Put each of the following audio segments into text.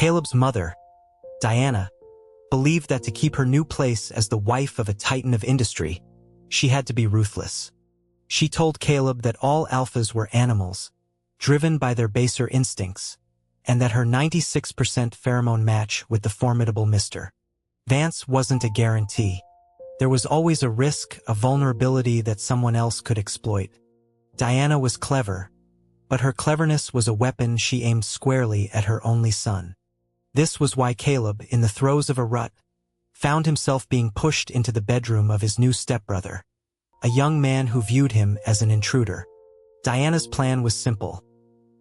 Caleb's mother, Diana, believed that to keep her new place as the wife of a titan of industry, she had to be ruthless. She told Caleb that all alphas were animals, driven by their baser instincts, and that her 96% pheromone match with the formidable Mr. Vance wasn't a guarantee. There was always a risk, a vulnerability that someone else could exploit. Diana was clever, but her cleverness was a weapon she aimed squarely at her only son. This was why Caleb, in the throes of a rut, found himself being pushed into the bedroom of his new stepbrother, a young man who viewed him as an intruder. Diana's plan was simple: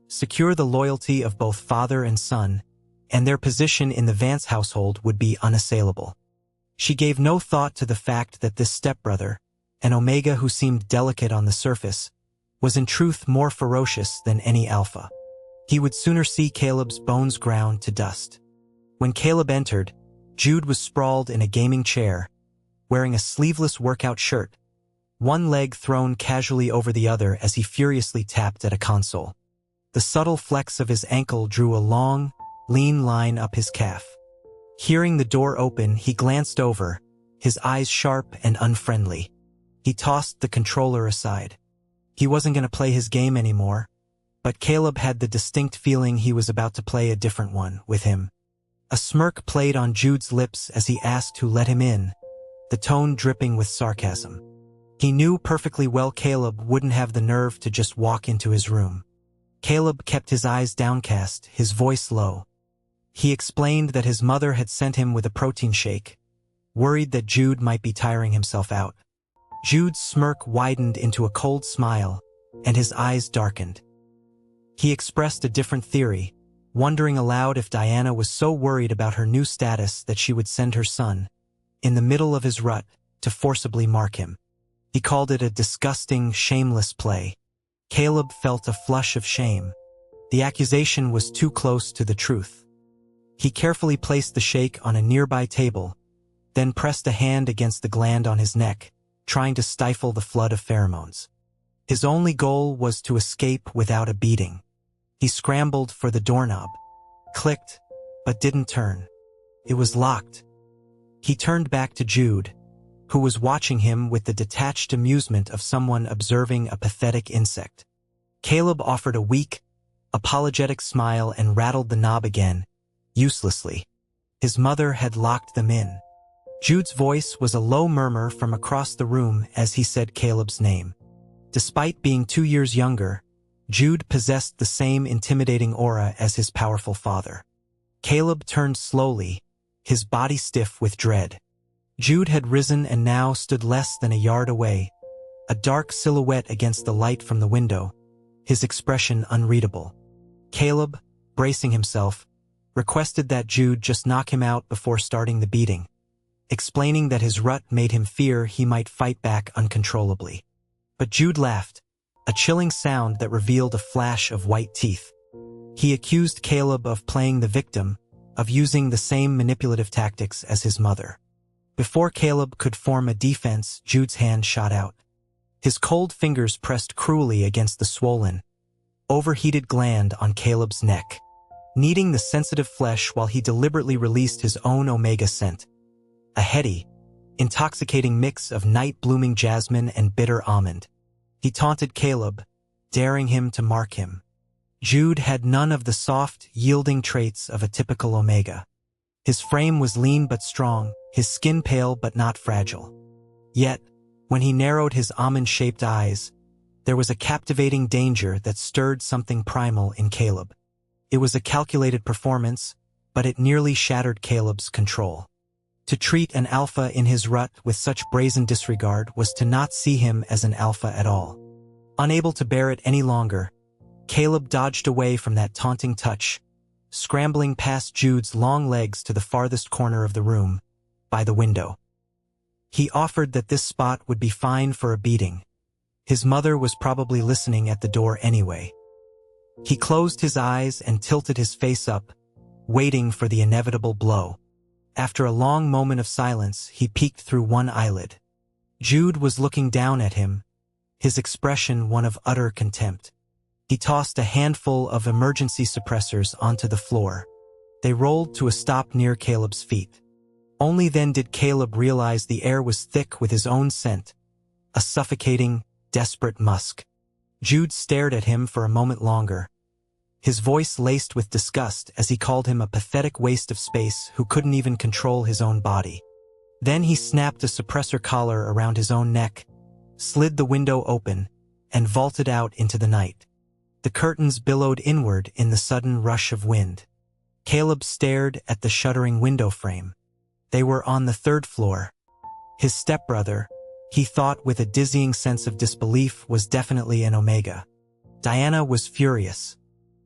secure the loyalty of both father and son, and their position in the Vance household would be unassailable. She gave no thought to the fact that this stepbrother, an Omega who seemed delicate on the surface, was in truth more ferocious than any alpha. He would sooner see Caleb's bones ground to dust. When Caleb entered, Jude was sprawled in a gaming chair, wearing a sleeveless workout shirt, one leg thrown casually over the other as he furiously tapped at a console. The subtle flex of his ankle drew a long, lean line up his calf. Hearing the door open, he glanced over, his eyes sharp and unfriendly. He tossed the controller aside. He wasn't going to play his game anymore, but Caleb had the distinct feeling he was about to play a different one with him. A smirk played on Jude's lips as he asked who let him in, the tone dripping with sarcasm. He knew perfectly well Caleb wouldn't have the nerve to just walk into his room. Caleb kept his eyes downcast, his voice low. He explained that his mother had sent him with a protein shake, worried that Jude might be tiring himself out. Jude's smirk widened into a cold smile, and his eyes darkened. He expressed a different theory, wondering aloud if Diana was so worried about her new status that she would send her son, in the middle of his rut, to forcibly mark him. He called it a disgusting, shameless play. Caleb felt a flush of shame. The accusation was too close to the truth. He carefully placed the shake on a nearby table, then pressed a hand against the gland on his neck, trying to stifle the flood of pheromones. His only goal was to escape without a beating. He scrambled for the doorknob, clicked, but didn't turn. It was locked. He turned back to Jude, who was watching him with the detached amusement of someone observing a pathetic insect. Caleb offered a weak, apologetic smile and rattled the knob again, uselessly. His mother had locked them in. Jude's voice was a low murmur from across the room as he said Caleb's name. Despite being 2 years younger, Jude possessed the same intimidating aura as his powerful father. Caleb turned slowly, his body stiff with dread. Jude had risen and now stood less than a yard away, a dark silhouette against the light from the window, his expression unreadable. Caleb, bracing himself, requested that Jude just knock him out before starting the beating, explaining that his rut made him fear he might fight back uncontrollably. But Jude laughed, a chilling sound that revealed a flash of white teeth. He accused Caleb of playing the victim, of using the same manipulative tactics as his mother. Before Caleb could form a defense, Jude's hand shot out. His cold fingers pressed cruelly against the swollen, overheated gland on Caleb's neck, kneading the sensitive flesh while he deliberately released his own Omega scent. A heady, intoxicating mix of night-blooming jasmine and bitter almond. He taunted Caleb, daring him to mark him. Jude had none of the soft, yielding traits of a typical Omega. His frame was lean but strong, his skin pale but not fragile. Yet, when he narrowed his almond-shaped eyes, there was a captivating danger that stirred something primal in Caleb. It was a calculated performance, but it nearly shattered Caleb's control. To treat an alpha in his rut with such brazen disregard was to not see him as an alpha at all. Unable to bear it any longer, Caleb dodged away from that taunting touch, scrambling past Jude's long legs to the farthest corner of the room, by the window. He offered that this spot would be fine for a beating. His mother was probably listening at the door anyway. He closed his eyes and tilted his face up, waiting for the inevitable blow. After a long moment of silence, he peeked through one eyelid. Jude was looking down at him, his expression one of utter contempt. He tossed a handful of emergency suppressors onto the floor. They rolled to a stop near Caleb's feet. Only then did Caleb realize the air was thick with his own scent, a suffocating, desperate musk. Jude stared at him for a moment longer, his voice laced with disgust as he called him a pathetic waste of space who couldn't even control his own body. Then he snapped a suppressor collar around his own neck, slid the window open, and vaulted out into the night. The curtains billowed inward in the sudden rush of wind. Caleb stared at the shuddering window frame. They were on the 3rd floor. His stepbrother, he thought with a dizzying sense of disbelief, was definitely an Omega. Diana was furious.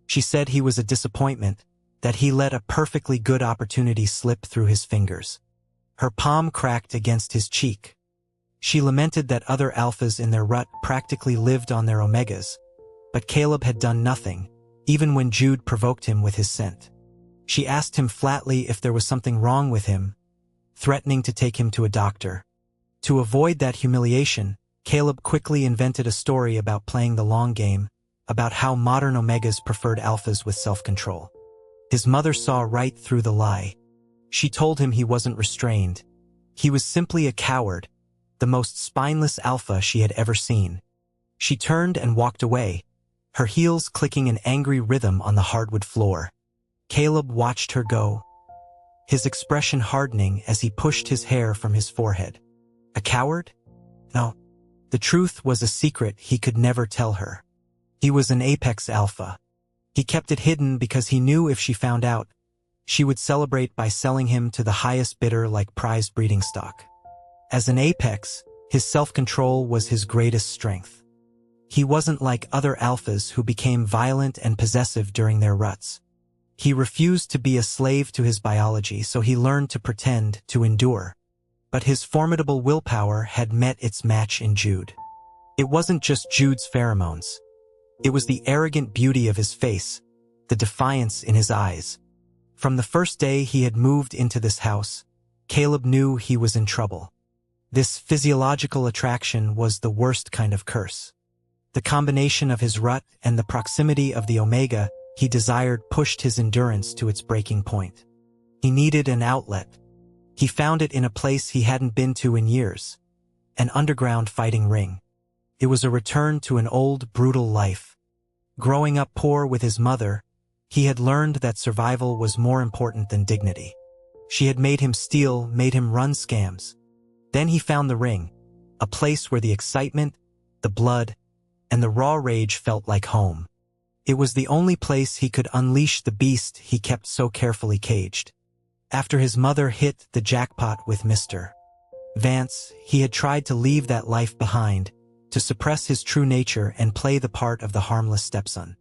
She said he was a disappointment, that he let a perfectly good opportunity slip through his fingers. Her palm cracked against his cheek. She lamented that other alphas in their rut practically lived on their Omegas, but Caleb had done nothing, even when Jude provoked him with his scent. She asked him flatly if there was something wrong with him, threatening to take him to a doctor. To avoid that humiliation, Caleb quickly invented a story about playing the long game, about how modern Omegas preferred alphas with self-control. His mother saw right through the lie. She told him he wasn't restrained. He was simply a coward, the most spineless alpha she had ever seen. She turned and walked away, her heels clicking an angry rhythm on the hardwood floor. Caleb watched her go, his expression hardening as he pushed his hair from his forehead. A coward? No. The truth was a secret he could never tell her. He was an apex alpha. He kept it hidden because he knew if she found out, she would celebrate by selling him to the highest bidder like prize breeding stock. As an apex, his self-control was his greatest strength. He wasn't like other alphas who became violent and possessive during their ruts. He refused to be a slave to his biology, so he learned to pretend, to endure. But his formidable willpower had met its match in Jude. It wasn't just Jude's pheromones. It was the arrogant beauty of his face, the defiance in his eyes. From the first day he had moved into this house, Caleb knew he was in trouble. This physiological attraction was the worst kind of curse. The combination of his rut and the proximity of the Omega he desired pushed his endurance to its breaking point. He needed an outlet. He found it in a place he hadn't been to in years, an underground fighting ring. It was a return to an old, brutal life. Growing up poor with his mother, he had learned that survival was more important than dignity. She had made him steal, made him run scams. Then he found the ring, a place where the excitement, the blood, and the raw rage felt like home. It was the only place he could unleash the beast he kept so carefully caged. After his mother hit the jackpot with Mr. Vance, he had tried to leave that life behind, to suppress his true nature and play the part of the harmless stepson.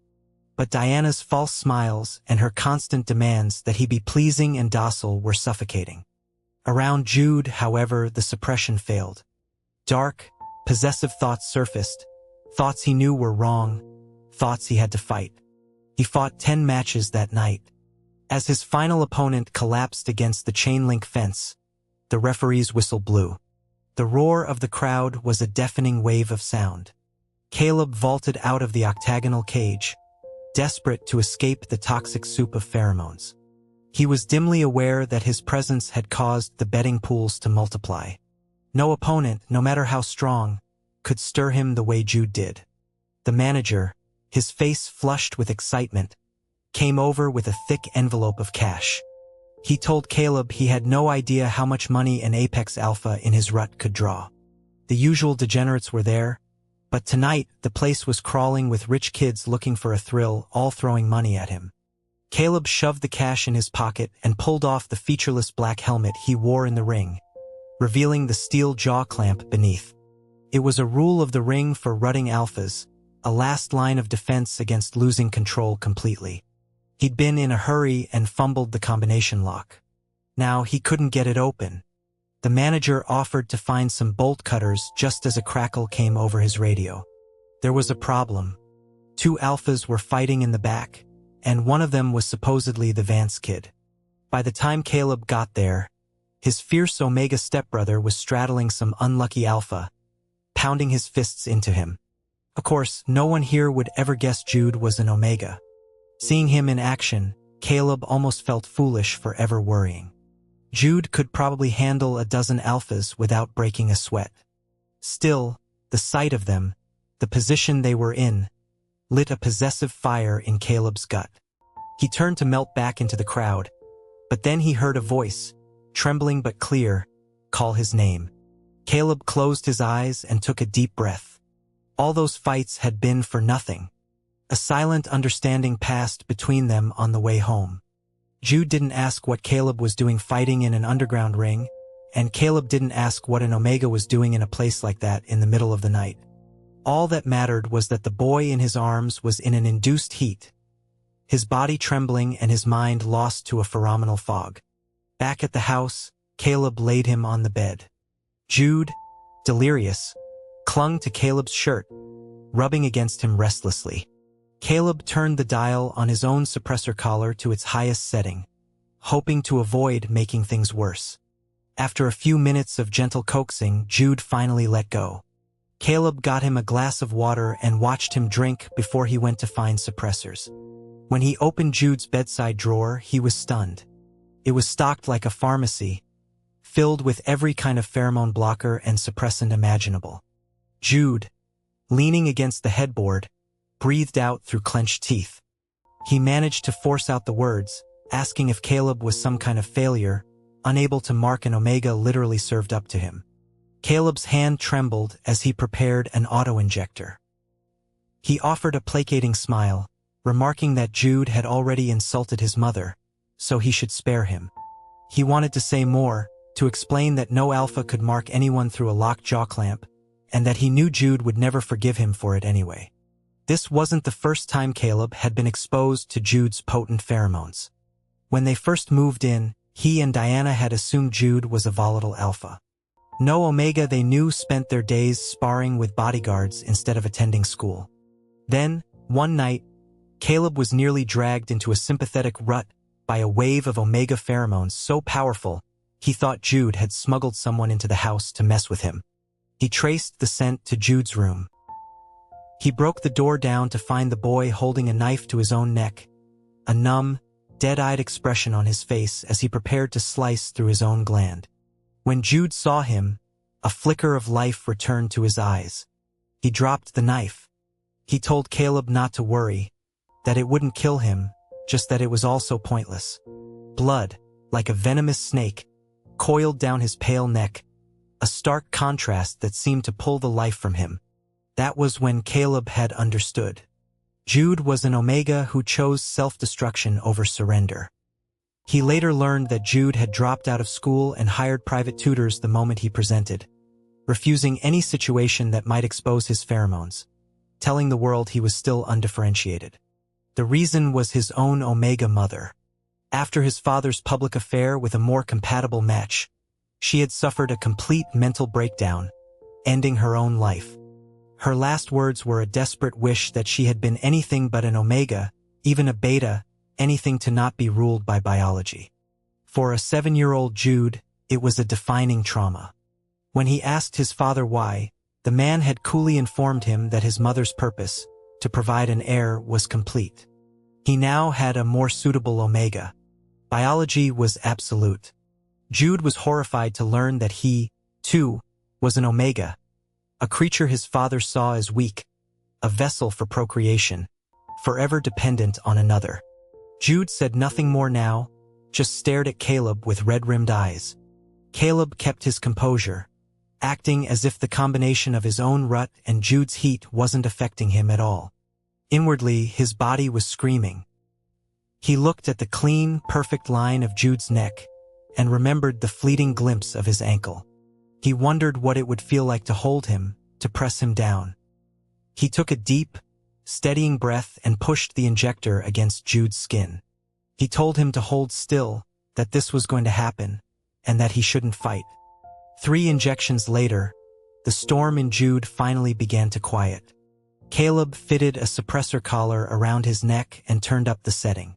But Diana's false smiles and her constant demands that he be pleasing and docile were suffocating. Around Jude, however, the suppression failed. Dark, possessive thoughts surfaced, thoughts he knew were wrong, thoughts he had to fight. He fought 10 matches that night. As his final opponent collapsed against the chain-link fence, the referee's whistle blew. The roar of the crowd was a deafening wave of sound. Caleb vaulted out of the octagonal cage, desperate to escape the toxic soup of pheromones. He was dimly aware that his presence had caused the betting pools to multiply. No opponent, no matter how strong, could stir him the way Jude did. The manager, his face flushed with excitement, came over with a thick envelope of cash. He told Caleb he had no idea how much money an apex alpha in his rut could draw. The usual degenerates were there, but tonight the place was crawling with rich kids looking for a thrill, all throwing money at him. Caleb shoved the cash in his pocket and pulled off the featureless black helmet he wore in the ring, revealing the steel jaw clamp beneath. It was a rule of the ring for rutting alphas, a last line of defense against losing control completely. He'd been in a hurry and fumbled the combination lock. Now he couldn't get it open. The manager offered to find some bolt cutters just as a crackle came over his radio. There was a problem. 2 alphas were fighting in the back, and one of them was supposedly the Vance kid. By the time Caleb got there, his fierce Omega stepbrother was straddling some unlucky alpha, pounding his fists into him. Of course, no one here would ever guess Jude was an Omega. Seeing him in action, Caleb almost felt foolish for ever worrying. Jude could probably handle a dozen alphas without breaking a sweat. Still, the sight of them, the position they were in, lit a possessive fire in Caleb's gut. He turned to melt back into the crowd, but then he heard a voice, trembling but clear, call his name. Caleb closed his eyes and took a deep breath. All those fights had been for nothing. A silent understanding passed between them on the way home. Jude didn't ask what Caleb was doing fighting in an underground ring, and Caleb didn't ask what an Omega was doing in a place like that in the middle of the night. All that mattered was that the boy in his arms was in an induced heat, his body trembling and his mind lost to a phenomenal fog. Back at the house, Caleb laid him on the bed. Jude, delirious, clung to Caleb's shirt, rubbing against him restlessly. Caleb turned the dial on his own suppressor collar to its highest setting, hoping to avoid making things worse. After a few minutes of gentle coaxing, Jude finally let go. Caleb got him a glass of water and watched him drink before he went to find suppressors. When he opened Jude's bedside drawer, he was stunned. It was stocked like a pharmacy, filled with every kind of pheromone blocker and suppressant imaginable. Jude, leaning against the headboard, breathed out through clenched teeth. He managed to force out the words, asking if Caleb was some kind of failure, unable to mark an Omega literally served up to him. Caleb's hand trembled as he prepared an auto-injector. He offered a placating smile, remarking that Jude had already insulted his mother, so he should spare him. He wanted to say more, to explain that no alpha could mark anyone through a locked jaw clamp, and that he knew Jude would never forgive him for it anyway. This wasn't the first time Caleb had been exposed to Jude's potent pheromones. When they first moved in, he and Diana had assumed Jude was a volatile alpha. No Omega they knew spent their days sparring with bodyguards instead of attending school. Then, one night, Caleb was nearly dragged into a sympathetic rut by a wave of Omega pheromones so powerful, he thought Jude had smuggled someone into the house to mess with him. He traced the scent to Jude's room. He broke the door down to find the boy holding a knife to his own neck, a numb, dead-eyed expression on his face as he prepared to slice through his own gland. When Jude saw him, a flicker of life returned to his eyes. He dropped the knife. He told Caleb not to worry, that it wouldn't kill him, just that it was also pointless. Blood, like a venomous snake, coiled down his pale neck, a stark contrast that seemed to pull the life from him. That was when Caleb had understood. Jude was an Omega who chose self-destruction over surrender. He later learned that Jude had dropped out of school and hired private tutors the moment he presented, refusing any situation that might expose his pheromones, telling the world he was still undifferentiated. The reason was his own Omega mother. After his father's public affair with a more compatible match, she had suffered a complete mental breakdown, ending her own life. Her last words were a desperate wish that she had been anything but an Omega, even a Beta, anything to not be ruled by biology. For a 7-year-old Jude, it was a defining trauma. When he asked his father why, the man had coolly informed him that his mother's purpose, to provide an heir, was complete. He now had a more suitable Omega. Biology was absolute. Jude was horrified to learn that he, too, was an Omega, a creature his father saw as weak, a vessel for procreation, forever dependent on another. Jude said nothing more now, just stared at Caleb with red-rimmed eyes. Caleb kept his composure, acting as if the combination of his own rut and Jude's heat wasn't affecting him at all. Inwardly, his body was screaming. He looked at the clean, perfect line of Jude's neck and remembered the fleeting glimpse of his ankle. He wondered what it would feel like to hold him, to press him down. He took a deep, steadying breath and pushed the injector against Jude's skin. He told him to hold still, that this was going to happen, and that he shouldn't fight. 3 injections later, the storm in Jude finally began to quiet. Caleb fitted a suppressor collar around his neck and turned up the setting.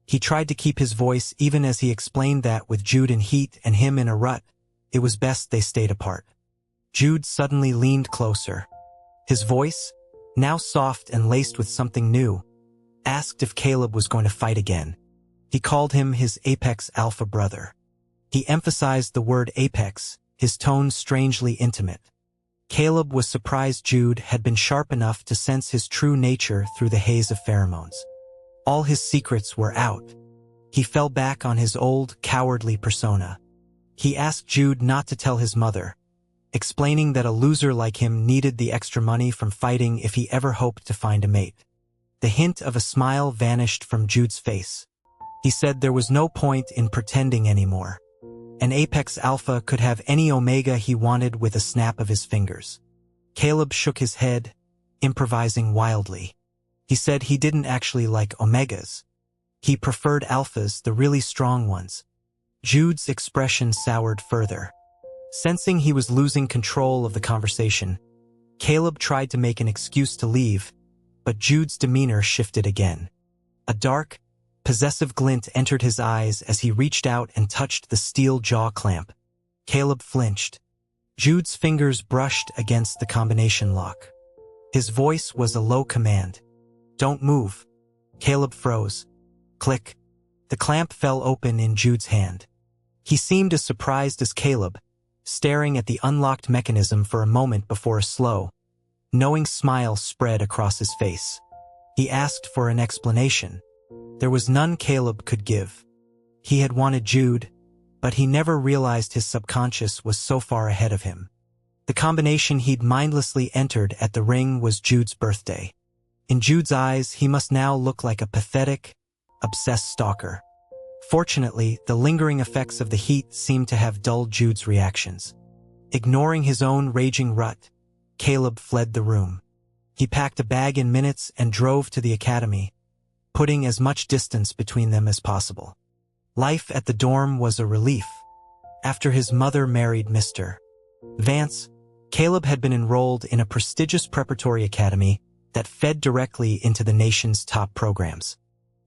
He tried to keep his voice even as he explained that with Jude in heat and him in a rut, it was best they stayed apart. Jude suddenly leaned closer. His voice, now soft and laced with something new, asked if Caleb was going to fight again. He called him his apex alpha brother. He emphasized the word apex, his tone strangely intimate. Caleb was surprised Jude had been sharp enough to sense his true nature through the haze of pheromones. All his secrets were out. He fell back on his old, cowardly persona. He asked Jude not to tell his mother, explaining that a loser like him needed the extra money from fighting if he ever hoped to find a mate. The hint of a smile vanished from Jude's face. He said there was no point in pretending anymore. An apex alpha could have any omega he wanted with a snap of his fingers. Caleb shook his head, improvising wildly. He said he didn't actually like omegas. He preferred alphas, the really strong ones. Jude's expression soured further. Sensing he was losing control of the conversation, Caleb tried to make an excuse to leave, but Jude's demeanor shifted again. A dark, possessive glint entered his eyes as he reached out and touched the steel jaw clamp. Caleb flinched. Jude's fingers brushed against the combination lock. His voice was a low command. "Don't move." Caleb froze. Click. The clamp fell open in Jude's hand. He seemed as surprised as Caleb, staring at the unlocked mechanism for a moment before a slow, knowing smile spread across his face. He asked for an explanation. There was none Caleb could give. He had wanted Jude, but he never realized his subconscious was so far ahead of him. The combination he'd mindlessly entered at the ring was Jude's birthday. In Jude's eyes, he must now look like a pathetic, obsessed stalker. Fortunately, the lingering effects of the heat seemed to have dulled Jude's reactions. Ignoring his own raging rut, Caleb fled the room. He packed a bag in minutes and drove to the academy, putting as much distance between them as possible. Life at the dorm was a relief. After his mother married Mr. Vance, Caleb had been enrolled in a prestigious preparatory academy that fed directly into the nation's top programs.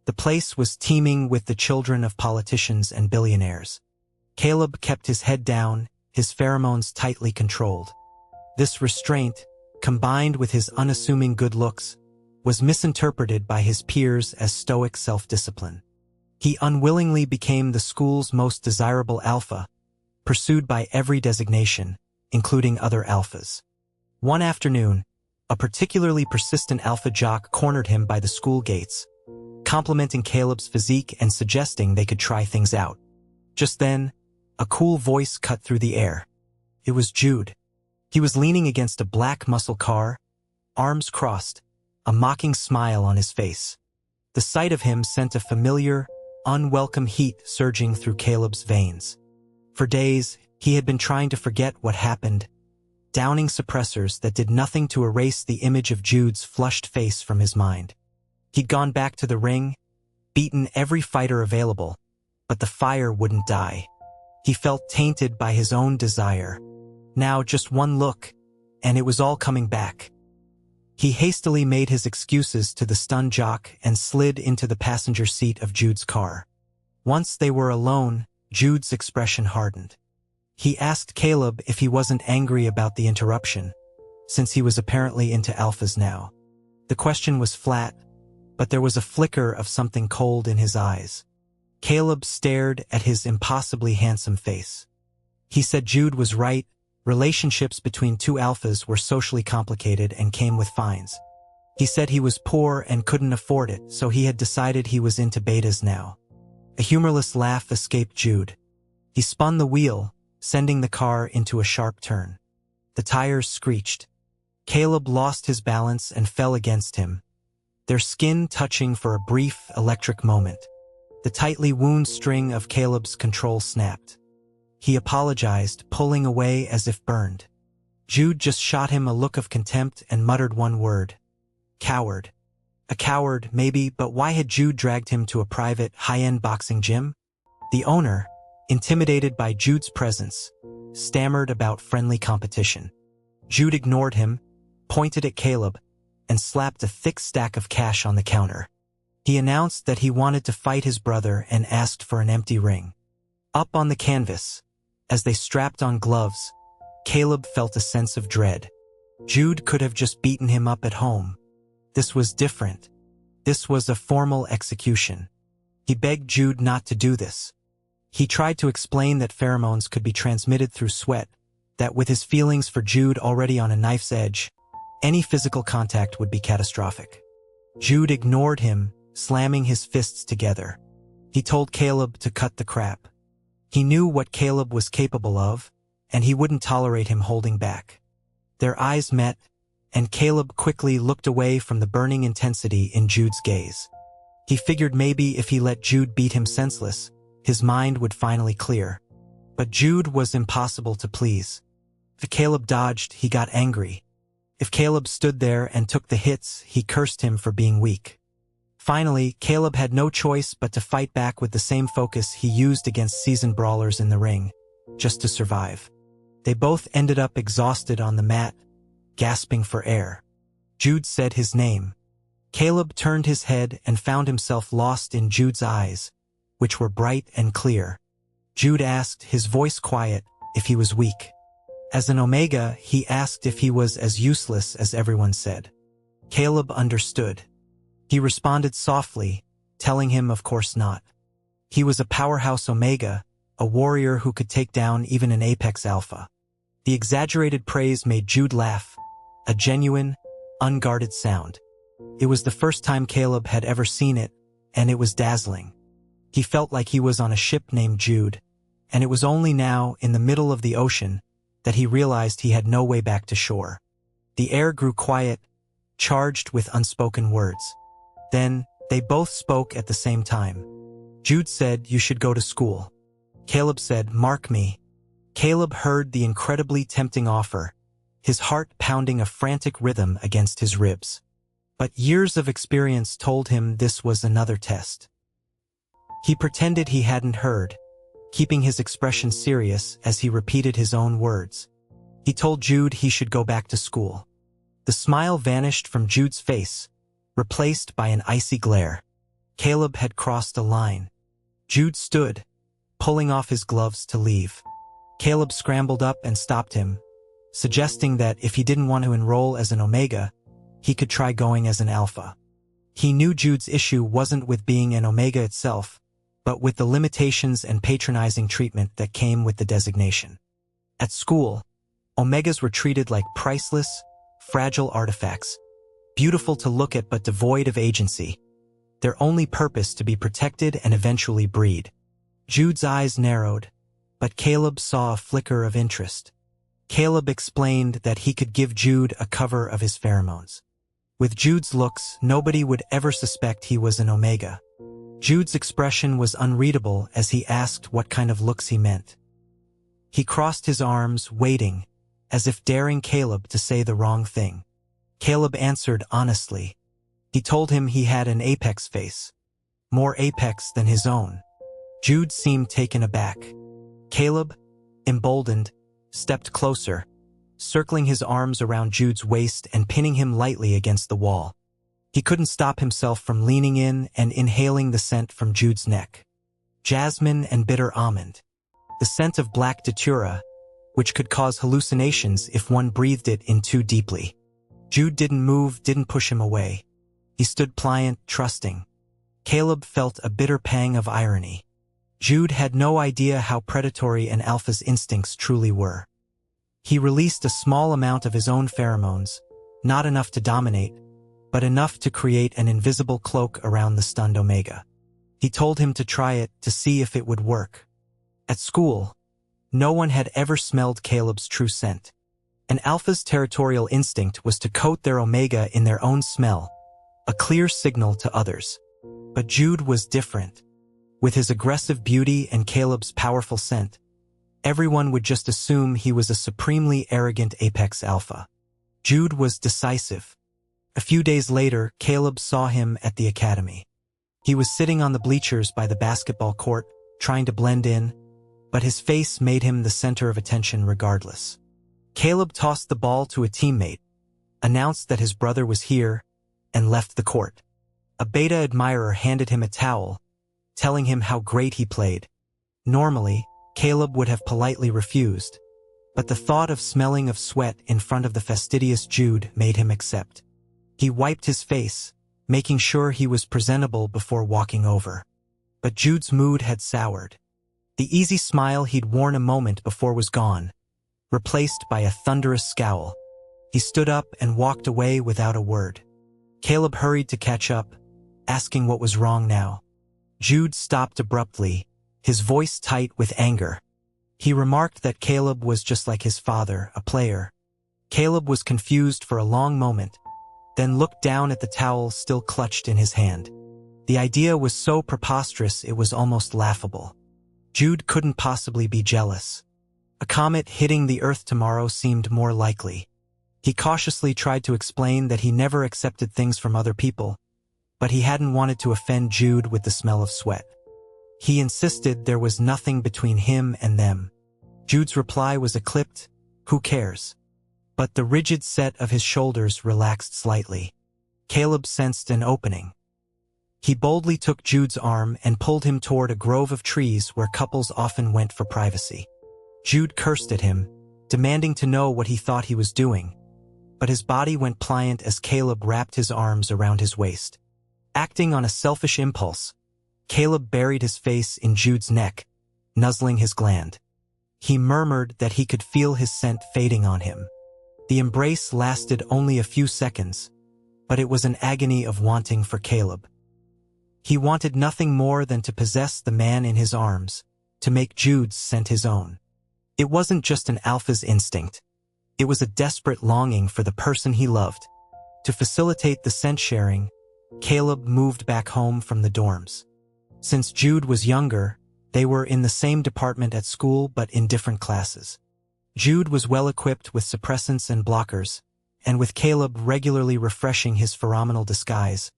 The place was teeming with the children of politicians and billionaires. Caleb kept his head down, his pheromones tightly controlled. This restraint, combined with his unassuming good looks, was misinterpreted by his peers as stoic self-discipline. He unwillingly became the school's most desirable alpha, pursued by every designation, including other alphas. One afternoon, a particularly persistent alpha jock cornered him by the school gates, complimenting Caleb's physique and suggesting they could try things out. Just then, a cool voice cut through the air. It was Jude. He was leaning against a black muscle car, arms crossed, a mocking smile on his face. The sight of him sent a familiar, unwelcome heat surging through Caleb's veins. For days, he had been trying to forget what happened, downing suppressors that did nothing to erase the image of Jude's flushed face from his mind. He'd gone back to the ring, beaten every fighter available, but the fire wouldn't die. He felt tainted by his own desire. Now just one look, and it was all coming back. He hastily made his excuses to the stunned jock and slid into the passenger seat of Jude's car. Once they were alone, Jude's expression hardened. He asked Caleb if he wasn't angry about the interruption, since he was apparently into alphas now. The question was flat, but there was a flicker of something cold in his eyes. Caleb stared at his impossibly handsome face. He said Jude was right. Relationships between two alphas were socially complicated and came with fines. He said he was poor and couldn't afford it, so he had decided he was into betas now. A humorless laugh escaped Jude. He spun the wheel, sending the car into a sharp turn. The tires screeched. Caleb lost his balance and fell against him, their skin touching for a brief electric moment. The tightly wound string of Caleb's control snapped. He apologized, pulling away as if burned. Jude just shot him a look of contempt and muttered one word. Coward. A coward, maybe, but why had Jude dragged him to a private, high-end boxing gym? The owner, intimidated by Jude's presence, stammered about friendly competition. Jude ignored him, pointed at Caleb, and slapped a thick stack of cash on the counter. He announced that he wanted to fight his brother and asked for an empty ring. Up on the canvas, as they strapped on gloves, Caleb felt a sense of dread. Jude could have just beaten him up at home. This was different. This was a formal execution. He begged Jude not to do this. He tried to explain that pheromones could be transmitted through sweat, that with his feelings for Jude already on a knife's edge, any physical contact would be catastrophic. Jude ignored him, slamming his fists together. He told Caleb to cut the crap. He knew what Caleb was capable of, and he wouldn't tolerate him holding back. Their eyes met, and Caleb quickly looked away from the burning intensity in Jude's gaze. He figured maybe if he let Jude beat him senseless, his mind would finally clear. But Jude was impossible to please. If Caleb dodged, he got angry. If Caleb stood there and took the hits, he cursed him for being weak. Finally, Caleb had no choice but to fight back with the same focus he used against seasoned brawlers in the ring, just to survive. They both ended up exhausted on the mat, gasping for air. Jude said his name. Caleb turned his head and found himself lost in Jude's eyes, which were bright and clear. Jude asked, his voice quiet, if he was weak. As an Omega, he asked if he was as useless as everyone said. Caleb understood. He responded softly, telling him of course not. He was a powerhouse Omega, a warrior who could take down even an apex alpha. The exaggerated praise made Jude laugh, a genuine, unguarded sound. It was the first time Caleb had ever seen it, and it was dazzling. He felt like he was on a ship named Jude, and it was only now, in the middle of the ocean, that he realized he had no way back to shore. The air grew quiet, charged with unspoken words. Then, they both spoke at the same time. Jude said, "You should go to school." Caleb said, "Mark me." Caleb heard the incredibly tempting offer, his heart pounding a frantic rhythm against his ribs. But years of experience told him this was another test. He pretended he hadn't heard, keeping his expression serious as he repeated his own words. He told Jude he should go back to school. The smile vanished from Jude's face, replaced by an icy glare. Caleb had crossed a line. Jude stood, pulling off his gloves to leave. Caleb scrambled up and stopped him, suggesting that if he didn't want to enroll as an Omega, he could try going as an Alpha. He knew Jude's issue wasn't with being an Omega itself, but with the limitations and patronizing treatment that came with the designation. At school, Omegas were treated like priceless, fragile artifacts, beautiful to look at but devoid of agency, their only purpose to be protected and eventually breed. Jude's eyes narrowed, but Caleb saw a flicker of interest. Caleb explained that he could give Jude a cover of his pheromones. With Jude's looks, nobody would ever suspect he was an Omega. Jude's expression was unreadable as he asked what kind of looks he meant. He crossed his arms, waiting, as if daring Caleb to say the wrong thing. Caleb answered honestly. He told him he had an apex face, more apex than his own. Jude seemed taken aback. Caleb, emboldened, stepped closer, circling his arms around Jude's waist and pinning him lightly against the wall. He couldn't stop himself from leaning in and inhaling the scent from Jude's neck. Jasmine and bitter almond. The scent of black datura, which could cause hallucinations if one breathed it in too deeply. Jude didn't move, didn't push him away. He stood pliant, trusting. Caleb felt a bitter pang of irony. Jude had no idea how predatory an alpha's instincts truly were. He released a small amount of his own pheromones, not enough to dominate, but enough to create an invisible cloak around the stunned Omega. He told him to try it to see if it would work. At school, no one had ever smelled Caleb's true scent. An alpha's territorial instinct was to coat their Omega in their own smell, a clear signal to others. But Jude was different. With his aggressive beauty and Caleb's powerful scent, everyone would just assume he was a supremely arrogant apex alpha. Jude was decisive. A few days later, Caleb saw him at the academy. He was sitting on the bleachers by the basketball court, trying to blend in, but his face made him the center of attention regardless. Caleb tossed the ball to a teammate, announced that his brother was here, and left the court. A beta admirer handed him a towel, telling him how great he played. Normally, Caleb would have politely refused, but the thought of smelling of sweat in front of the fastidious Jude made him accept. He wiped his face, making sure he was presentable before walking over. But Jude's mood had soured. The easy smile he'd worn a moment before was gone, replaced by a thunderous scowl. He stood up and walked away without a word. Caleb hurried to catch up, asking what was wrong now. Jude stopped abruptly, his voice tight with anger. He remarked that Caleb was just like his father, a player. Caleb was confused for a long moment, then looked down at the towel still clutched in his hand. The idea was so preposterous it was almost laughable. Jude couldn't possibly be jealous. A comet hitting the Earth tomorrow seemed more likely. He cautiously tried to explain that he never accepted things from other people, but he hadn't wanted to offend Jude with the smell of sweat. He insisted there was nothing between him and them. Jude's reply was a clipped, "Who cares?" But the rigid set of his shoulders relaxed slightly. Caleb sensed an opening. He boldly took Jude's arm and pulled him toward a grove of trees where couples often went for privacy. Jude cursed at him, demanding to know what he thought he was doing, but his body went pliant as Caleb wrapped his arms around his waist. Acting on a selfish impulse, Caleb buried his face in Jude's neck, nuzzling his gland. He murmured that he could feel his scent fading on him. The embrace lasted only a few seconds, but it was an agony of wanting for Caleb. He wanted nothing more than to possess the man in his arms, to make Jude's scent his own. It wasn't just an alpha's instinct. It was a desperate longing for the person he loved. To facilitate the scent sharing, Caleb moved back home from the dorms. Since Jude was younger, they were in the same department at school but in different classes. Jude was well equipped with suppressants and blockers, and with Caleb regularly refreshing his pheromonal disguise,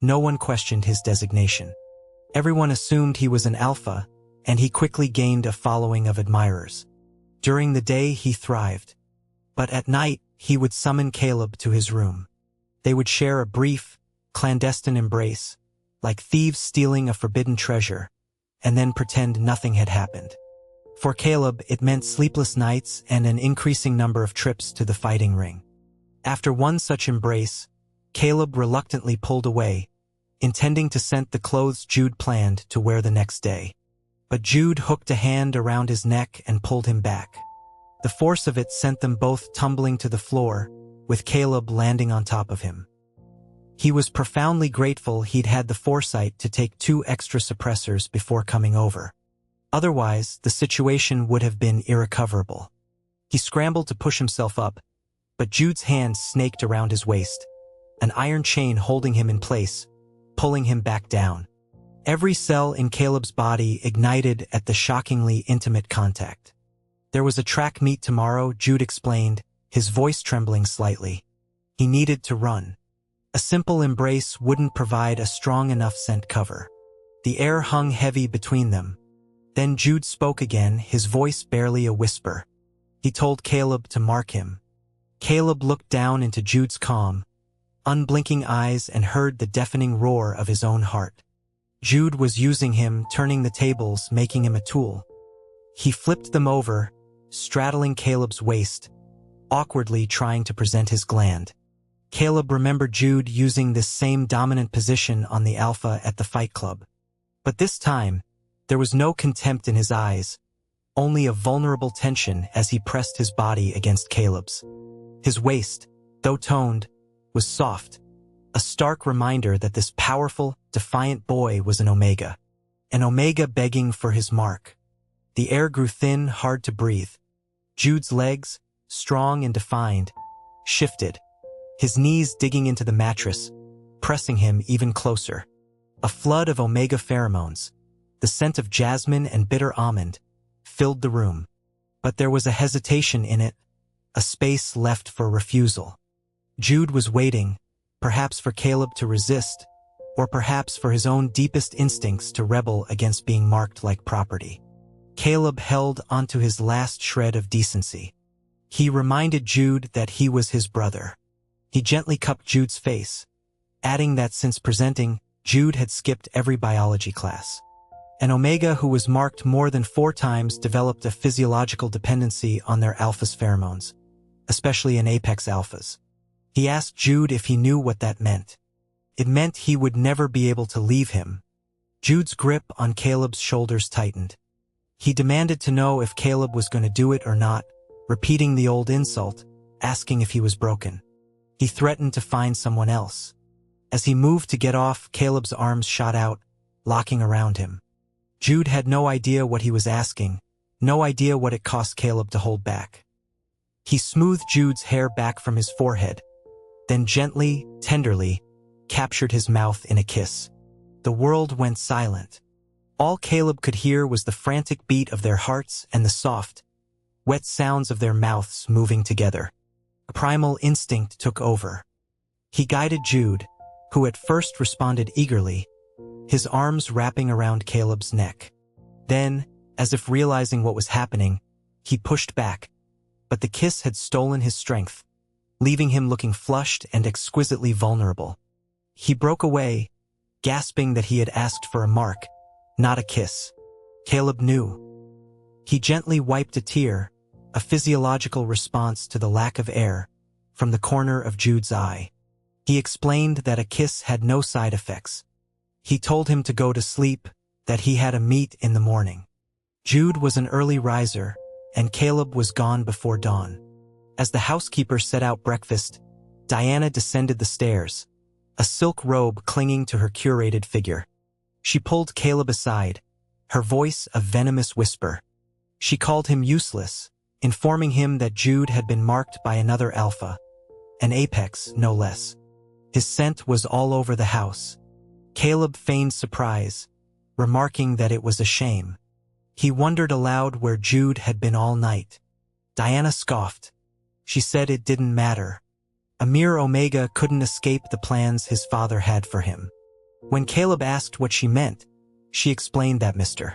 no one questioned his designation. Everyone assumed he was an alpha, and he quickly gained a following of admirers. During the day he thrived, but at night he would summon Caleb to his room. They would share a brief, clandestine embrace, like thieves stealing a forbidden treasure, and then pretend nothing had happened. For Caleb, it meant sleepless nights and an increasing number of trips to the fighting ring. After one such embrace, Caleb reluctantly pulled away, intending to scent the clothes Jude planned to wear the next day. But Jude hooked a hand around his neck and pulled him back. The force of it sent them both tumbling to the floor, with Caleb landing on top of him. He was profoundly grateful he'd had the foresight to take 2 extra suppressors before coming over. Otherwise, the situation would have been irrecoverable. He scrambled to push himself up, but Jude's hand snaked around his waist, an iron chain holding him in place, pulling him back down. Every cell in Caleb's body ignited at the shockingly intimate contact. There was a track meet tomorrow, Jude explained, his voice trembling slightly. He needed to run. A simple embrace wouldn't provide a strong enough scent cover. The air hung heavy between them. Then Jude spoke again, his voice barely a whisper. He told Caleb to mark him. Caleb looked down into Jude's calm, unblinking eyes and heard the deafening roar of his own heart. Jude was using him, turning the tables, making him a tool. He flipped them over, straddling Caleb's waist, awkwardly trying to present his gland. Caleb remembered Jude using this same dominant position on the alpha at the fight club. But this time, there was no contempt in his eyes, only a vulnerable tension as he pressed his body against Caleb's. His waist, though toned, was soft, a stark reminder that this powerful, defiant boy was an Omega begging for his mark. The air grew thin, hard to breathe. Jude's legs, strong and defined, shifted, his knees digging into the mattress, pressing him even closer. A flood of Omega pheromones, the scent of jasmine and bitter almond, filled the room. But there was a hesitation in it, a space left for refusal. Jude was waiting, perhaps for Caleb to resist, or perhaps for his own deepest instincts to rebel against being marked like property. Caleb held onto his last shred of decency. He reminded Jude that he was his brother. He gently cupped Jude's face, adding that since presenting, Jude had skipped every biology class. An Omega who was marked more than 4 times developed a physiological dependency on their alpha's pheromones, especially in apex alphas. He asked Jude if he knew what that meant. It meant he would never be able to leave him. Jude's grip on Caleb's shoulders tightened. He demanded to know if Caleb was going to do it or not, repeating the old insult, asking if he was broken. He threatened to find someone else. As he moved to get off, Caleb's arms shot out, locking around him. Jude had no idea what he was asking, no idea what it cost Caleb to hold back. He smoothed Jude's hair back from his forehead, then gently, tenderly, captured his mouth in a kiss. The world went silent. All Caleb could hear was the frantic beat of their hearts and the soft, wet sounds of their mouths moving together. A primal instinct took over. He guided Jude, who at first responded eagerly, his arms wrapping around Caleb's neck. Then, as if realizing what was happening, he pushed back, but the kiss had stolen his strength, leaving him looking flushed and exquisitely vulnerable. He broke away, gasping that he had asked for a mark, not a kiss. Caleb knew. He gently wiped a tear, a physiological response to the lack of air, from the corner of Jude's eye. He explained that a kiss had no side effects. He told him to go to sleep, that he had a meet in the morning. Jude was an early riser, and Caleb was gone before dawn. As the housekeeper set out breakfast, Diana descended the stairs, a silk robe clinging to her curated figure. She pulled Caleb aside, her voice a venomous whisper. She called him useless, informing him that Jude had been marked by another alpha, an apex no less. His scent was all over the house. Caleb feigned surprise, remarking that it was a shame. He wondered aloud where Jude had been all night. Diana scoffed. She said it didn't matter. Amir Omega couldn't escape the plans his father had for him. When Caleb asked what she meant, she explained that Mr.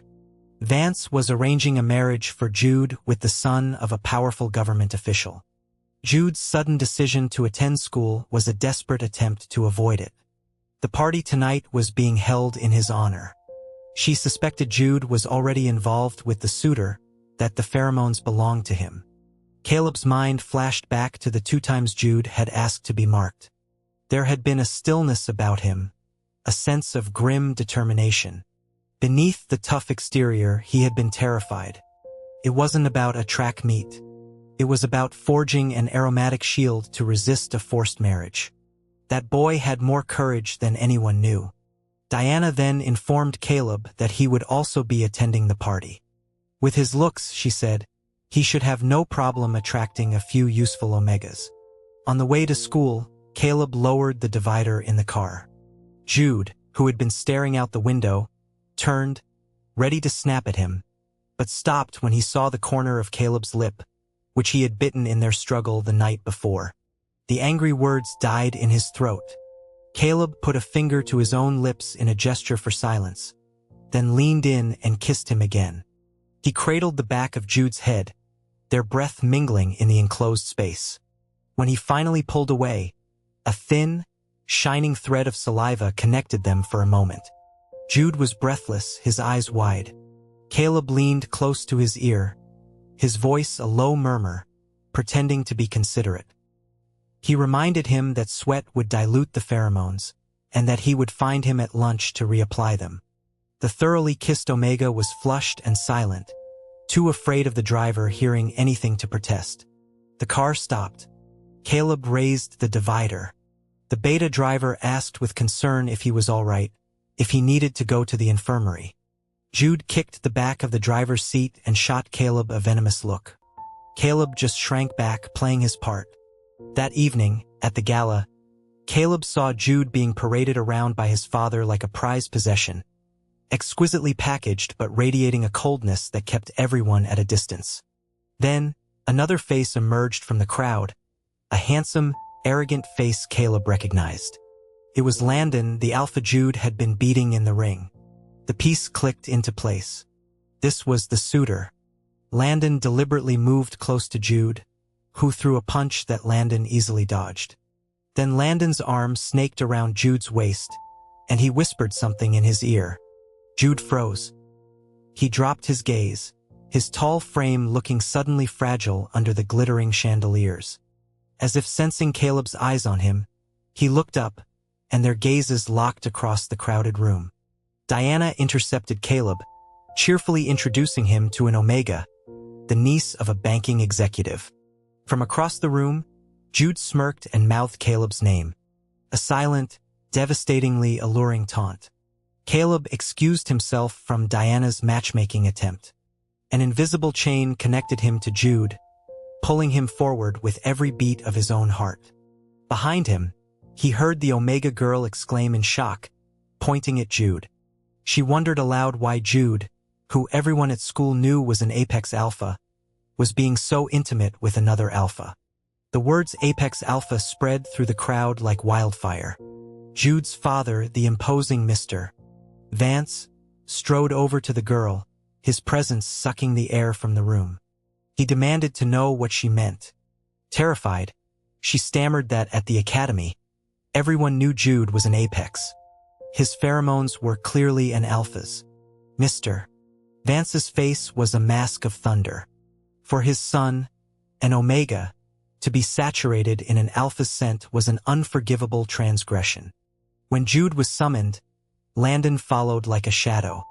Vance was arranging a marriage for Jude with the son of a powerful government official. Jude's sudden decision to attend school was a desperate attempt to avoid it. The party tonight was being held in his honor. She suspected Jude was already involved with the suitor, that the pheromones belonged to him. Caleb's mind flashed back to the 2 times Jude had asked to be marked. There had been a stillness about him, a sense of grim determination. Beneath the tough exterior, he had been terrified. It wasn't about a track meet. It was about forging an aromatic shield to resist a forced marriage. That boy had more courage than anyone knew. Diana then informed Caleb that he would also be attending the party. With his looks, she said, he should have no problem attracting a few useful Omegas. On the way to school, Caleb lowered the divider in the car. Jude, who had been staring out the window, turned, ready to snap at him, but stopped when he saw the corner of Caleb's lip, which he had bitten in their struggle the night before. The angry words died in his throat. Caleb put a finger to his own lips in a gesture for silence, then leaned in and kissed him again. He cradled the back of Jude's head, their breath mingling in the enclosed space. When he finally pulled away, a thin, shining thread of saliva connected them for a moment. Jude was breathless, his eyes wide. Caleb leaned close to his ear, his voice a low murmur, pretending to be considerate. He reminded him that sweat would dilute the pheromones, and that he would find him at lunch to reapply them. The thoroughly kissed Omega was flushed and silent, too afraid of the driver hearing anything to protest. The car stopped. Caleb raised the divider. The beta driver asked with concern if he was all right, if he needed to go to the infirmary. Jude kicked the back of the driver's seat and shot Caleb a venomous look. Caleb just shrank back, playing his part. That evening, at the gala, Caleb saw Jude being paraded around by his father like a prized possession, exquisitely packaged but radiating a coldness that kept everyone at a distance. Then, another face emerged from the crowd, a handsome, arrogant face Caleb recognized. It was Landon, the alpha Jude had been beating in the ring. The piece clicked into place. This was the suitor. Landon deliberately moved close to Jude, who threw a punch that Landon easily dodged. Then Landon's arm snaked around Jude's waist, and he whispered something in his ear. Jude froze. He dropped his gaze, his tall frame looking suddenly fragile under the glittering chandeliers. As if sensing Caleb's eyes on him, he looked up, and their gazes locked across the crowded room. Diana intercepted Caleb, cheerfully introducing him to an Omega, the niece of a banking executive. From across the room, Jude smirked and mouthed Caleb's name, a silent, devastatingly alluring taunt. Caleb excused himself from Diana's matchmaking attempt. An invisible chain connected him to Jude, pulling him forward with every beat of his own heart. Behind him, he heard the Omega girl exclaim in shock, pointing at Jude. She wondered aloud why Jude, who everyone at school knew was an Apex Alpha, was being so intimate with another Alpha. The words Apex Alpha spread through the crowd like wildfire. Jude's father, the imposing Mr. Vance, strode over to the girl, his presence sucking the air from the room. He demanded to know what she meant. Terrified, she stammered that at the academy, everyone knew Jude was an Apex. His pheromones were clearly an Alpha's. Mr. Vance's face was a mask of thunder. For his son, an Omega, to be saturated in an Alpha's scent was an unforgivable transgression. When Jude was summoned, Landon followed like a shadow.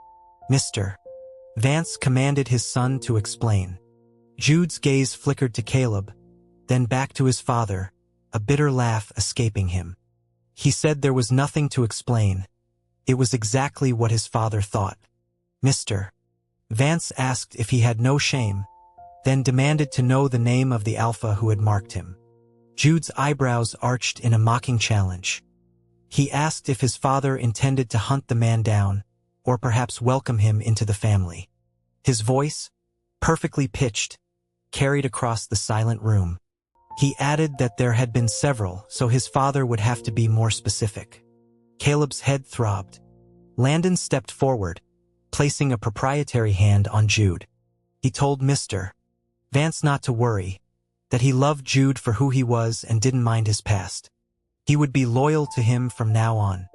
Mr. Vance commanded his son to explain. Jude's gaze flickered to Caleb, then back to his father, a bitter laugh escaping him. He said there was nothing to explain. It was exactly what his father thought. Mr. Vance asked if he had no shame, then demanded to know the name of the Alpha who had marked him. Jude's eyebrows arched in a mocking challenge. He asked if his father intended to hunt the man down, or perhaps welcome him into the family. His voice, perfectly pitched, carried across the silent room. He added that there had been several, so his father would have to be more specific. Caleb's head throbbed. Landon stepped forward, placing a proprietary hand on Jude. He told Mr. Vance not to worry, that he loved Jude for who he was and didn't mind his past. He would be loyal to him from now on.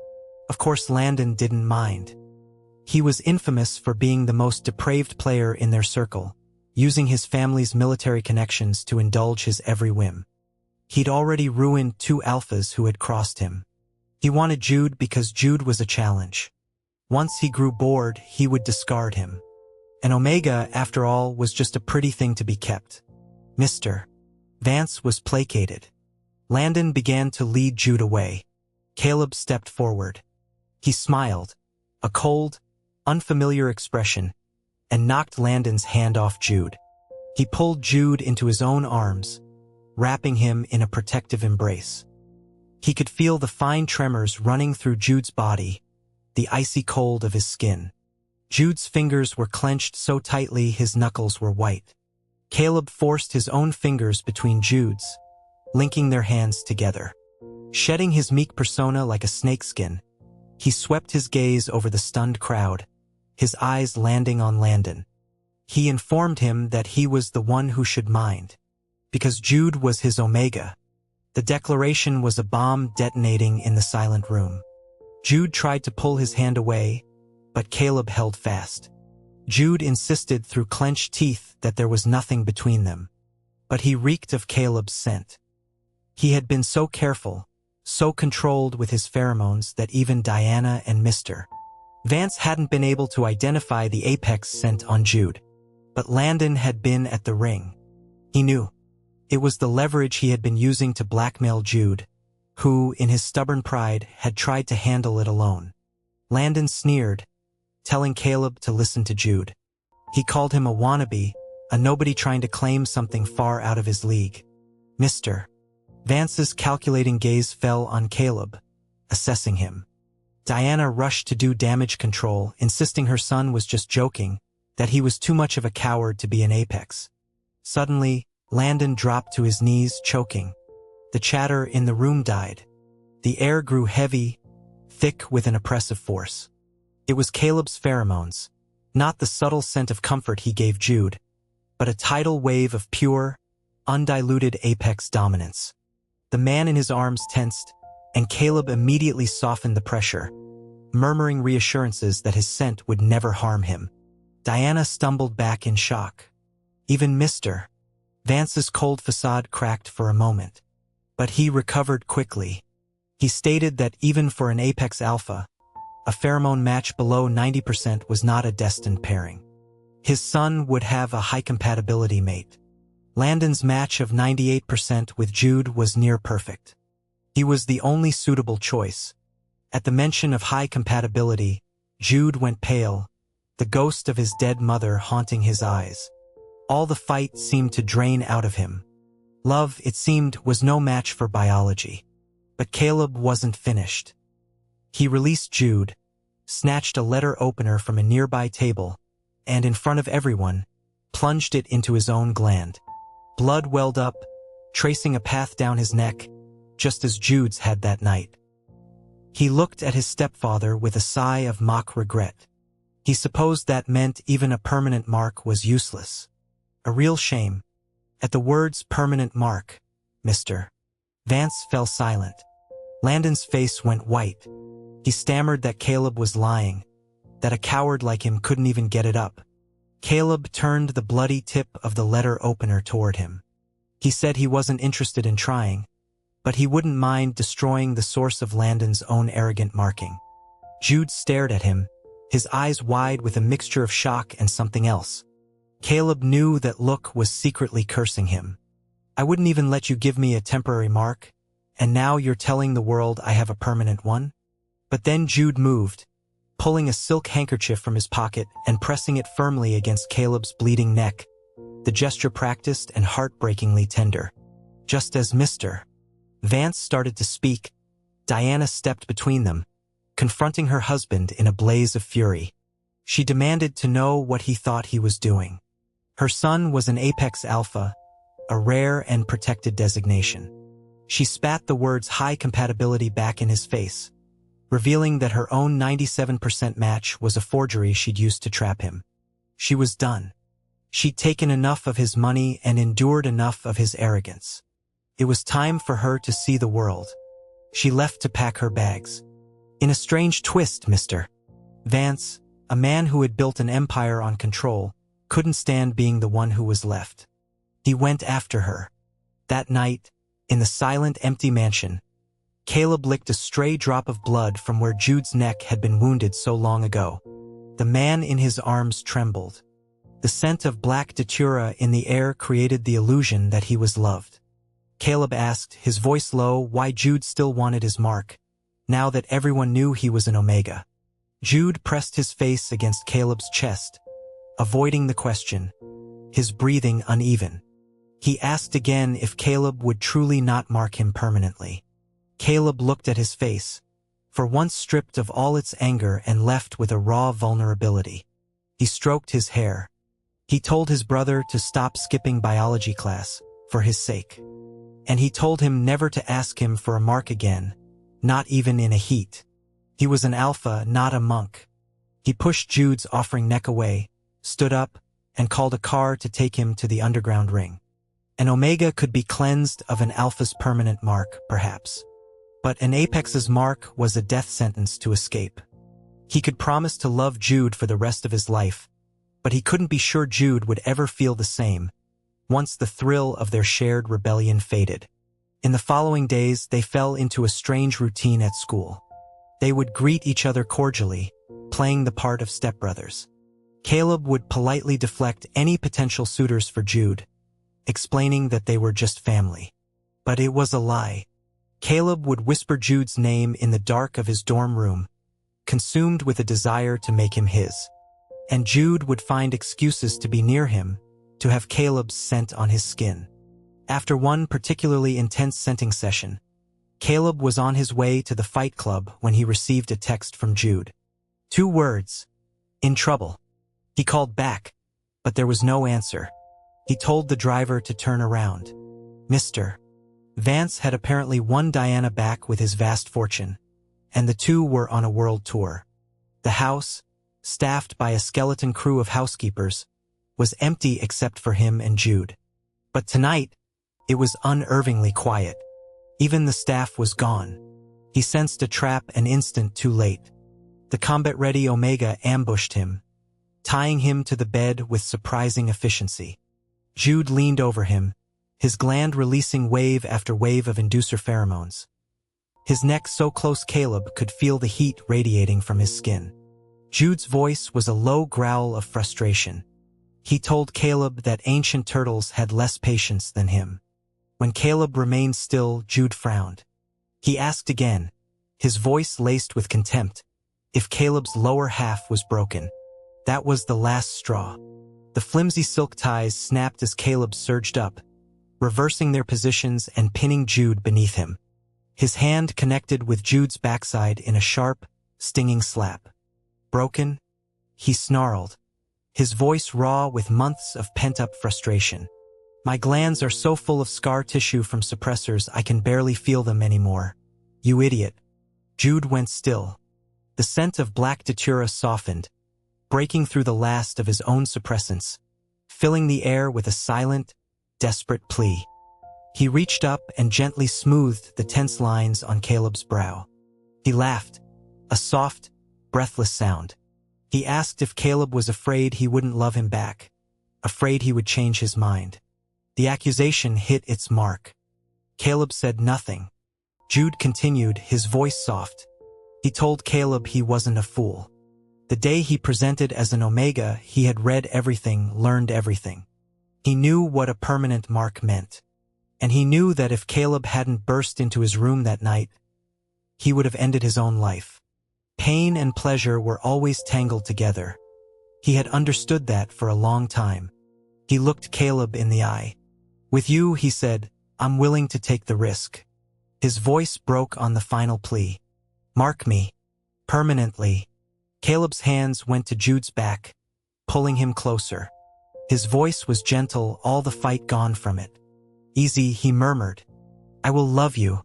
Of course, Landon didn't mind. He was infamous for being the most depraved player in their circle, using his family's military connections to indulge his every whim. He'd already ruined 2 Alphas who had crossed him. He wanted Jude because Jude was a challenge. Once he grew bored, he would discard him. An Omega, after all, was just a pretty thing to be kept. Mr. Vance was placated. Landon began to lead Jude away. Caleb stepped forward. He smiled, a cold, unfamiliar expression, and knocked Landon's hand off Jude. He pulled Jude into his own arms, wrapping him in a protective embrace. He could feel the fine tremors running through Jude's body, the icy cold of his skin. Jude's fingers were clenched so tightly his knuckles were white. Caleb forced his own fingers between Jude's, linking their hands together. Shedding his meek persona like a snakeskin, he swept his gaze over the stunned crowd, his eyes landing on Landon. He informed him that he was the one who should mind, because Jude was his Omega. The declaration was a bomb detonating in the silent room. Jude tried to pull his hand away, but Caleb held fast. Jude insisted through clenched teeth that there was nothing between them, but he reeked of Caleb's scent. He had been so careful, so controlled with his pheromones that even Diana and Mr. Vance hadn't been able to identify the Apex scent on Jude. But Landon had been at the ring. He knew. It was the leverage he had been using to blackmail Jude, who, in his stubborn pride, had tried to handle it alone. Landon sneered, telling Caleb to listen to Jude. He called him a wannabe, a nobody trying to claim something far out of his league. Mr. Vance's calculating gaze fell on Caleb, assessing him. Diana rushed to do damage control, insisting her son was just joking, that he was too much of a coward to be an Apex. Suddenly, Landon dropped to his knees, choking. The chatter in the room died. The air grew heavy, thick with an oppressive force. It was Caleb's pheromones, not the subtle scent of comfort he gave Jude, but a tidal wave of pure, undiluted Apex dominance. The man in his arms tensed, and Caleb immediately softened the pressure, murmuring reassurances that his scent would never harm him. Diana stumbled back in shock. Even Mr. Vance's cold facade cracked for a moment, but he recovered quickly. He stated that even for an Apex Alpha, A pheromone match below 90% was not a destined pairing. His son would have a high-compatibility mate. Landon's match of 98% with Jude was near perfect. He was the only suitable choice. At the mention of high compatibility, Jude went pale, the ghost of his dead mother haunting his eyes. All the fight seemed to drain out of him. Love, it seemed, was no match for biology. But Caleb wasn't finished. He released Jude, snatched a letter opener from a nearby table, and in front of everyone, plunged it into his own gland. Blood welled up, tracing a path down his neck, just as Jude's had that night. He looked at his stepfather with a sigh of mock regret. He supposed that meant even a permanent mark was useless. A real shame. At the words permanent mark, Mr. Vance fell silent. Landon's face went white. He stammered that Caleb was lying, that a coward like him couldn't even get it up. Caleb turned the bloody tip of the letter opener toward him. He said he wasn't interested in trying, but he wouldn't mind destroying the source of Landon's own arrogant marking. Jude stared at him, his eyes wide with a mixture of shock and something else. Caleb knew that look was secretly cursing him. I wouldn't even let you give me a temporary mark, and now you're telling the world I have a permanent one? But then Jude moved, pulling a silk handkerchief from his pocket and pressing it firmly against Caleb's bleeding neck, the gesture practiced and heartbreakingly tender. Just as Mr. Vance started to speak, Diana stepped between them, confronting her husband in a blaze of fury. She demanded to know what he thought he was doing. Her son was an Apex Alpha, a rare and protected designation. She spat the words high compatibility back in his face, revealing that her own 97% match was a forgery she'd used to trap him. She was done. She'd taken enough of his money and endured enough of his arrogance. It was time for her to see the world. She left to pack her bags. In a strange twist, Mr. Vance, a man who had built an empire on control, couldn't stand being the one who was left. He went after her. That night, in the silent, empty mansion, Caleb licked a stray drop of blood from where Jude's neck had been wounded so long ago. The man in his arms trembled. The scent of black datura in the air created the illusion that he was loved. Caleb asked, his voice low, why Jude still wanted his mark, now that everyone knew he was an Omega. Jude pressed his face against Caleb's chest, avoiding the question, his breathing uneven. He asked again if Caleb would truly not mark him permanently. Caleb looked at his face, for once stripped of all its anger and left with a raw vulnerability. He stroked his hair. He told his brother to stop skipping biology class, for his sake. And he told him never to ask him for a mark again, not even in a heat. He was an alpha, not a monk. He pushed Jude's offering neck away, stood up, and called a car to take him to the underground ring. An Omega could be cleansed of an alpha's permanent mark, perhaps. But an Apex's mark was a death sentence to escape. He could promise to love Jude for the rest of his life, but he couldn't be sure Jude would ever feel the same, once the thrill of their shared rebellion faded. In the following days, they fell into a strange routine at school. They would greet each other cordially, playing the part of stepbrothers. Caleb would politely deflect any potential suitors for Jude, explaining that they were just family. But it was a lie. Caleb would whisper Jude's name in the dark of his dorm room, consumed with a desire to make him his. And Jude would find excuses to be near him, to have Caleb's scent on his skin. After one particularly intense scenting session, Caleb was on his way to the fight club when he received a text from Jude. 2 words. In trouble. He called back, but there was no answer. He told the driver to turn around. Mr. Vance had apparently won Diana back with his vast fortune, and the two were on a world tour. The house, staffed by a skeleton crew of housekeepers, was empty except for him and Jude. But tonight, it was unnervingly quiet. Even the staff was gone. He sensed a trap an instant too late. The combat-ready Omega ambushed him, tying him to the bed with surprising efficiency. Jude leaned over him, his gland releasing wave after wave of inducer pheromones. his neck so close Caleb could feel the heat radiating from his skin. Jude's voice was a low growl of frustration. He told Caleb that ancient turtles had less patience than him. When Caleb remained still, Jude frowned. He asked again, his voice laced with contempt, if Caleb's lower half was broken. That was the last straw. The flimsy silk ties snapped as Caleb surged up, reversing their positions and pinning Jude beneath him. His hand connected with Jude's backside in a sharp, stinging slap. Broken? He snarled, his voice raw with months of pent-up frustration. My glands are so full of scar tissue from suppressors I can barely feel them anymore. You idiot. Jude went still. The scent of black datura softened, breaking through the last of his own suppressants, filling the air with a silent, desperate plea. He reached up and gently smoothed the tense lines on Caleb's brow. He laughed, a soft, breathless sound. He asked if Caleb was afraid he wouldn't love him back, afraid he would change his mind. The accusation hit its mark. Caleb said nothing. Jude continued, his voice soft. He told Caleb he wasn't a fool. The day he presented as an Omega, he had read everything, learned everything. He knew what a permanent mark meant. And he knew that if Caleb hadn't burst into his room that night, he would have ended his own life. Pain and pleasure were always tangled together. He had understood that for a long time. He looked Caleb in the eye. With you, he said, I'm willing to take the risk. His voice broke on the final plea. Mark me. Permanently. Caleb's hands went to Jude's back, pulling him closer. His voice was gentle, all the fight gone from it. Easy, he murmured. I will love you.